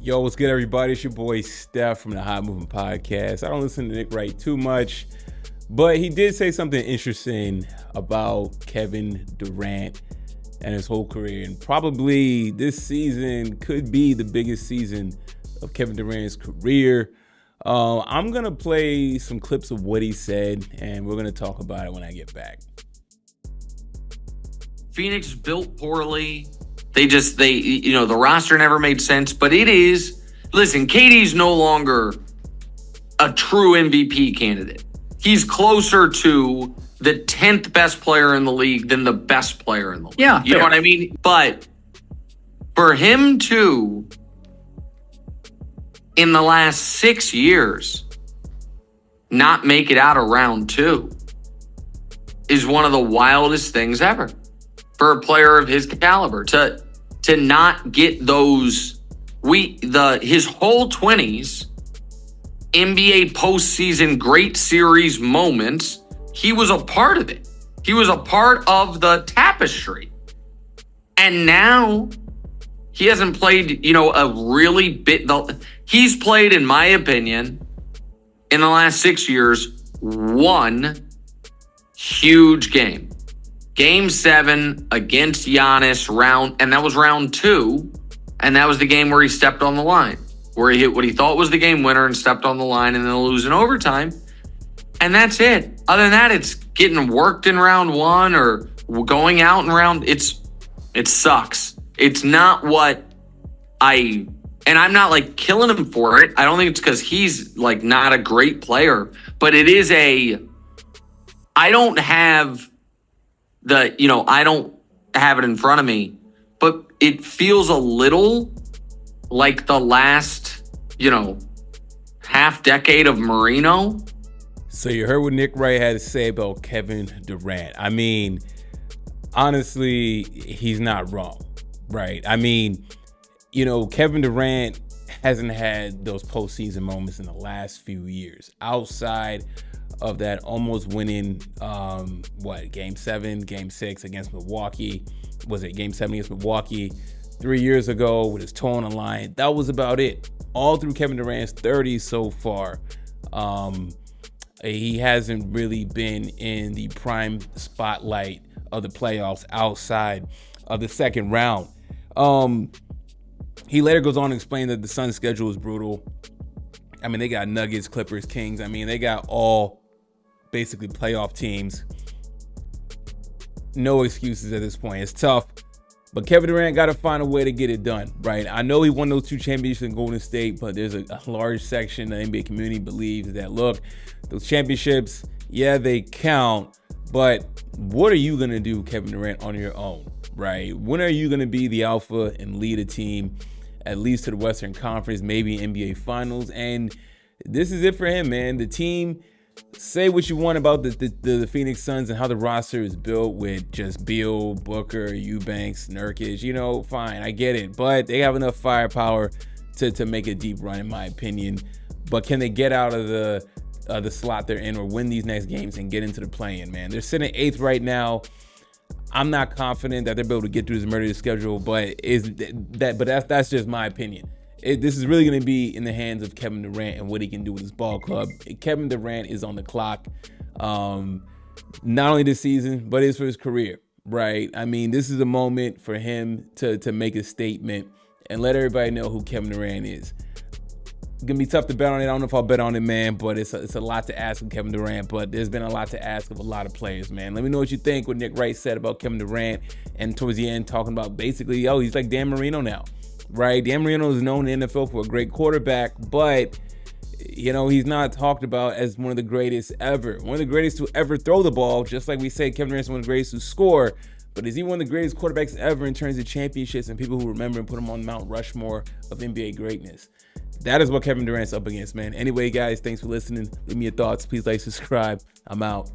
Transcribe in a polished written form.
Yo, what's good, everybody? It's your boy Steph from the Hot Moving Podcast. I don't listen to Nick Wright too much, but he did say something interesting about Kevin Durant and his whole career. And probably this season could be the biggest season of Kevin Durant's career. I'm going to play some clips of what he said, and we're going to talk about it when I get back. Phoenix built poorly. The roster never made sense, but listen, KD's no longer a true MVP candidate. He's closer to the 10th best player in the league than the best player in the league. Yeah. You know what I mean? But for him to, in the last 6 years, not make it out of round two is one of the wildest things ever. For a player of his caliber to not get those his whole 20s NBA postseason great series moments, he was a part of it. He was a part of the tapestry. And now he hasn't played, he's played, in my opinion, in the last 6 years, one huge game. Game 7 against Giannis and that was round 2. And that was the game where he stepped on the line, where he hit what he thought was the game winner and stepped on the line and then lose in overtime. And that's it. Other than that, it's getting worked in round 1 or going out in round. It sucks. It's not what and I'm not like killing him for it. I don't think it's because he's like not a great player, but it is I don't have it in front of me, but it feels a little like the last, half decade of Marino. So you heard what Nick Wright had to say about Kevin Durant. I mean, honestly, he's not wrong, right? I mean, Kevin Durant hasn't had those postseason moments in the last few years outside of that almost winning, Game 7, Game 6 against Milwaukee. Was it Game 7 against Milwaukee 3 years ago with his toe on the line? That was about it. All through Kevin Durant's 30s so far, he hasn't really been in the prime spotlight of the playoffs outside of the second round. He later goes on to explain that the Suns' schedule is brutal. I mean, they got Nuggets, Clippers, Kings. I mean, they got all basically playoff teams. No excuses at this point. It's tough. But Kevin Durant got to find a way to get it done, right? I know he won those 2 championships in Golden State, but there's a large section of the NBA community believes that, look, those championships, yeah, they count, but what are you going to do, Kevin Durant, on your own, right? When are you going to be the alpha and lead a team, at least to the Western Conference, maybe NBA Finals? And this is it for him, man. The team, say what you want about the Phoenix Suns and how the roster is built with just Beal, Booker, Eubanks, Nurkic. Fine, I get it. But they have enough firepower to make a deep run, in my opinion. But can they get out of the slot they're in or win these next games and get into the play-in, man? They're sitting 8th right now. I'm not confident that they'll be able to get through this murderous schedule, but that's just my opinion. This is really going to be in the hands of Kevin Durant and what he can do with his ball club. Kevin Durant is on the clock, not only this season, but it's for his career, right? I mean, this is a moment for him to make a statement and let everybody know who Kevin Durant is. It's going to be tough to bet on it. I don't know if I'll bet on it, man, but it's a lot to ask of Kevin Durant, but there's been a lot to ask of a lot of players, man. Let me know what you think, what Nick Wright said about Kevin Durant, and towards the end talking about basically, he's like Dan Marino now. Right, Dan Marino is known in the NFL for a great quarterback, but he's not talked about as one of the greatest ever. One of the greatest to ever throw the ball, just like we say Kevin Durant's one of the greatest to score. But is he one of the greatest quarterbacks ever in terms of championships and people who remember and put him on Mount Rushmore of NBA greatness? That is what Kevin Durant's up against, man. Anyway, guys, thanks for listening. Leave me your thoughts. Please like, subscribe. I'm out.